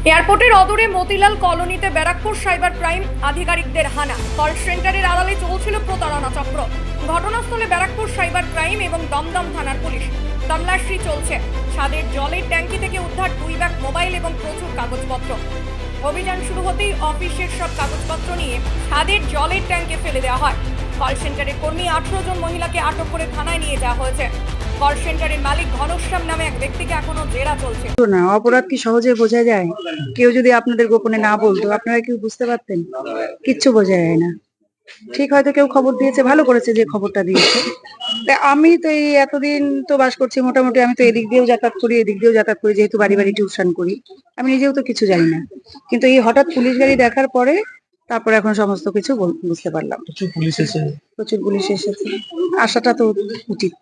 এয়ারপোর্টের অদূরে মতিলাল কলোনিতে ব্যারাকপুর সাইবার ক্রাইম আধিকারিকদের হানা। কল সেন্টারের আড়ালে চলছিল প্রতারণা চক্র। ঘটনাস্থলে ব্যারাকপুর সাইবার ক্রাইম এবং দমদম থানার পুলিশ। তল্লাশি চলছে। ছাদের জলের ট্যাঙ্কি থেকে উদ্ধার 2 ব্যাগ মোবাইল এবং প্রচুর কাগজপত্র। অভিযান শুরু হতেই অফিসের সব কাগজপত্র নিয়ে ছাদের জলের ট্যাঙ্কে ফেলে দেওয়া হয়। কল সেন্টারের কর্মী 18 জন মহিলাকে আটক করে থানায় নিয়ে যাওয়া হয়েছে। কল সেন্টারের মালিক ঘনশ্যাম নামে এক ব্যক্তিকে এখনো জেরা চলছে। না, অপরাধ কি সহজে বোঝা যায়? কেউ যদি আপনাদের গোপনে না বলতো, আপনারা কি বুঝতে পারতেন? কিচ্ছু বোঝা যায় না। ঠিক হয়তো কেউ খবর দিয়েছে, ভালো করেছে যে খবরটা দিয়েছে। তা আমি তো এই এতদিন তো বাস করছি, মোটামুটি আমি তো এদিক দিয়েও যাতায়াত করি, এদিক দিয়েও যাতায়াত করি, যেহেতু বাড়ি বাড়ি টিউশন করি। আমি নিজেও তো কিছু জানি না, কিন্তু এই হঠাৎ পুলিশ গাড়ি দেখার পরে তারপরে এখন সমস্ত কিছু বুঝতে পারলাম। প্রচুর পুলিশ এসেছে, আসাটা তো উচিত।